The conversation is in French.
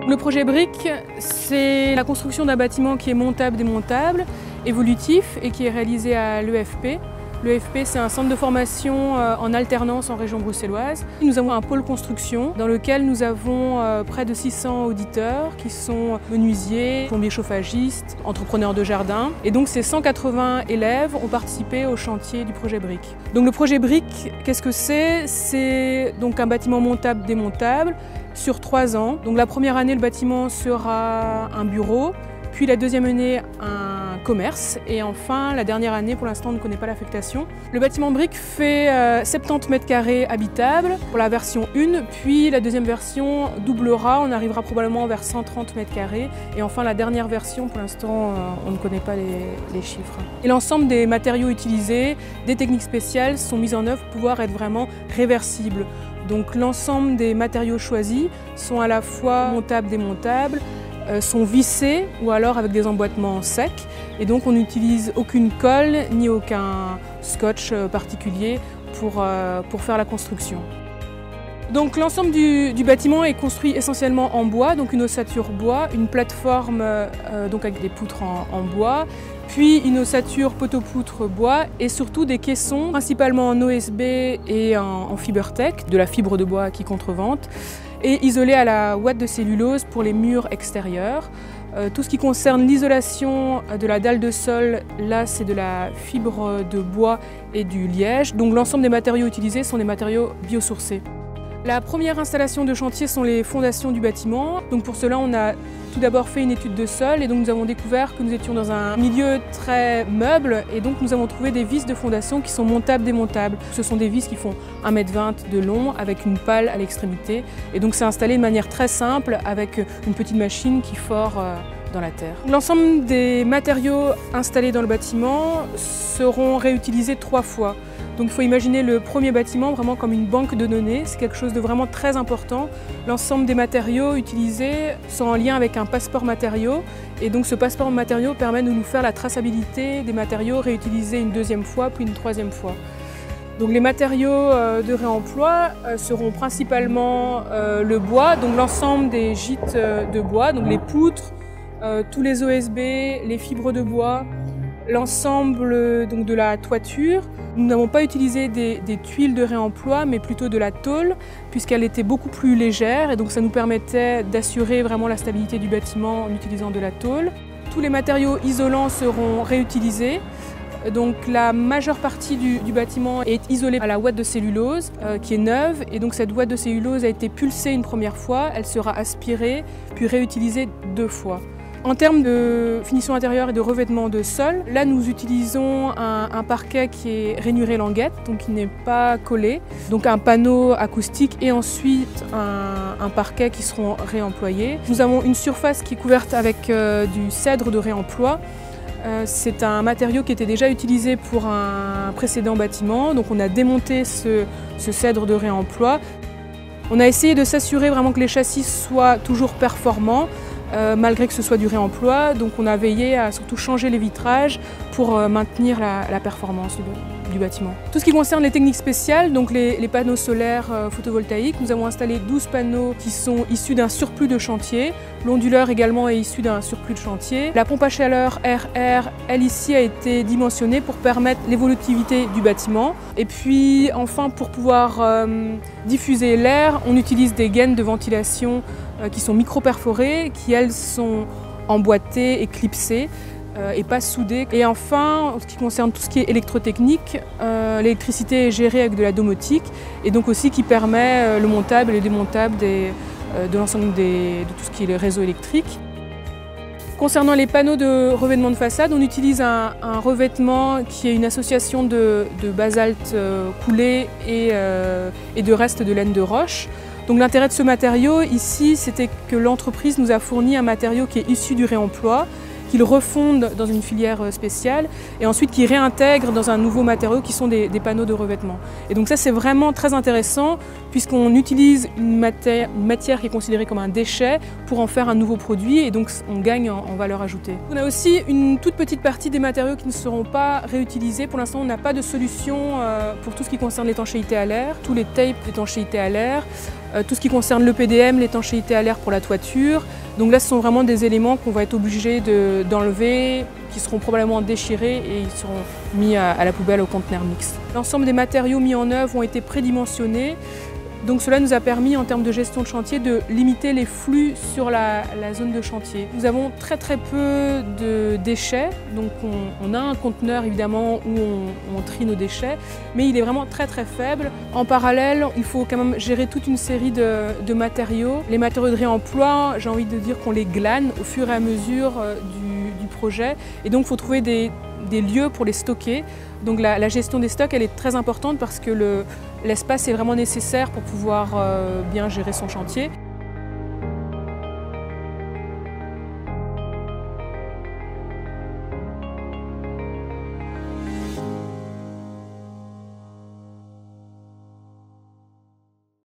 Le projet BRIC, c'est la construction d'un bâtiment qui est montable-démontable, évolutif et qui est réalisé à l'EFP. L'EFP, c'est un centre de formation en alternance en région bruxelloise. Nous avons un pôle construction dans lequel nous avons près de 600 auditeurs qui sont menuisiers, plombiers chauffagistes, entrepreneurs de jardin. Et donc ces 180 élèves ont participé au chantier du projet BRIC. Donc le projet BRIC, qu'est-ce que c'est? C'est donc un bâtiment montable-démontable sur 3 ans. Donc la première année, le bâtiment sera un bureau, puis la deuxième année, un commerce, et enfin la dernière année, pour l'instant on ne connaît pas l'affectation. Le bâtiment BRIC fait 70 mètres carrés habitables pour la version 1, puis la deuxième version doublera, on arrivera probablement vers 130 mètres carrés, et enfin la dernière version, pour l'instant on ne connaît pas les chiffres. Et l'ensemble des matériaux utilisés, des techniques spéciales sont mises en œuvre pour pouvoir être vraiment réversibles. Donc l'ensemble des matériaux choisis sont à la fois montables, démontables, sont vissés ou alors avec des emboîtements secs, et donc on n'utilise aucune colle ni aucun scotch particulier pour faire la construction. Donc l'ensemble du bâtiment est construit essentiellement en bois, donc une ossature bois, une plateforme donc avec des poutres en bois, puis une ossature poteau-poutre bois et surtout des caissons, principalement en OSB et en Fibertech, de la fibre de bois qui contrevente, et isolés à la ouate de cellulose pour les murs extérieurs. Tout ce qui concerne l'isolation de la dalle de sol, là c'est de la fibre de bois et du liège, donc l'ensemble des matériaux utilisés sont des matériaux biosourcés. La première installation de chantier sont les fondations du bâtiment. Donc pour cela, on a tout d'abord fait une étude de sol et donc nous avons découvert que nous étions dans un milieu très meuble et donc nous avons trouvé des vis de fondation qui sont montables-démontables. Ce sont des vis qui font 1,20 m de long avec une pale à l'extrémité et donc c'est installé de manière très simple avec une petite machine qui fore dans la terre. L'ensemble des matériaux installés dans le bâtiment seront réutilisés 3 fois. Donc il faut imaginer le premier bâtiment vraiment comme une banque de données, c'est quelque chose de vraiment très important. L'ensemble des matériaux utilisés sont en lien avec un passeport matériaux et donc ce passeport matériaux permet de nous faire la traçabilité des matériaux réutilisés une deuxième fois puis une troisième fois. Donc les matériaux de réemploi seront principalement le bois, donc l'ensemble des gîtes de bois, donc les poutres, tous les OSB, les fibres de bois, l'ensemble donc de la toiture. Nous n'avons pas utilisé des tuiles de réemploi, mais plutôt de la tôle, puisqu'elle était beaucoup plus légère et donc ça nous permettait d'assurer vraiment la stabilité du bâtiment en utilisant de la tôle. Tous les matériaux isolants seront réutilisés. Donc la majeure partie du bâtiment est isolée à la ouate de cellulose qui est neuve et donc cette ouate de cellulose a été pulsée une première fois, elle sera aspirée puis réutilisée 2 fois. En termes de finition intérieure et de revêtement de sol, là nous utilisons un parquet qui est rainuré languette, donc qui n'est pas collé, donc un panneau acoustique et ensuite un parquet qui seront réemployés. Nous avons une surface qui est couverte avec du cèdre de réemploi. C'est un matériau qui était déjà utilisé pour un précédent bâtiment, donc on a démonté ce cèdre de réemploi. On a essayé de s'assurer vraiment que les châssis soient toujours performants, malgré que ce soit du réemploi, donc on a veillé à surtout changer les vitrages pour maintenir la performance du bâtiment. Tout ce qui concerne les techniques spéciales, donc les panneaux solaires photovoltaïques, nous avons installé 12 panneaux qui sont issus d'un surplus de chantier. L'onduleur également est issu d'un surplus de chantier. La pompe à chaleur RR, elle ici a été dimensionnée pour permettre l'évolutivité du bâtiment. Et puis enfin pour pouvoir diffuser l'air, on utilise des gaines de ventilation qui sont micro-perforées, qui elles sont emboîtées et clipsées et pas soudées. Et enfin, en ce qui concerne tout ce qui est électrotechnique, l'électricité est gérée avec de la domotique et donc aussi qui permet le montable et le démontable de l'ensemble de tout ce qui est le réseau électrique. Concernant les panneaux de revêtement de façade, on utilise un revêtement qui est une association de basalte coulé et de restes de laine de roche. Donc l'intérêt de ce matériau ici, c'était que l'entreprise nous a fourni un matériau qui est issu du réemploi qu'ils refondent dans une filière spéciale et ensuite qu'ils réintègrent dans un nouveau matériau qui sont des panneaux de revêtement. Et donc ça c'est vraiment très intéressant puisqu'on utilise une matière qui est considérée comme un déchet pour en faire un nouveau produit et donc on gagne en valeur ajoutée. On a aussi une toute petite partie des matériaux qui ne seront pas réutilisés. Pour l'instant on n'a pas de solution pour tout ce qui concerne l'étanchéité à l'air, tous les tapes d'étanchéité à l'air, tout ce qui concerne l'EPDM, l'étanchéité à l'air pour la toiture. Donc là ce sont vraiment des éléments qu'on va être obligé d'enlever, qui seront probablement déchirés et ils seront mis à la poubelle au conteneur mixte. L'ensemble des matériaux mis en œuvre ont été prédimensionnés. Donc cela nous a permis en termes de gestion de chantier de limiter les flux sur la zone de chantier. Nous avons très peu de déchets, donc on a un conteneur évidemment où on trie nos déchets, mais il est vraiment très faible. En parallèle, il faut quand même gérer toute une série de matériaux. Les matériaux de réemploi, j'ai envie de dire qu'on les glane au fur et à mesure du projet et donc il faut trouver des lieux pour les stocker. Donc la gestion des stocks elle est très importante parce que l'espace est vraiment nécessaire pour pouvoir bien gérer son chantier.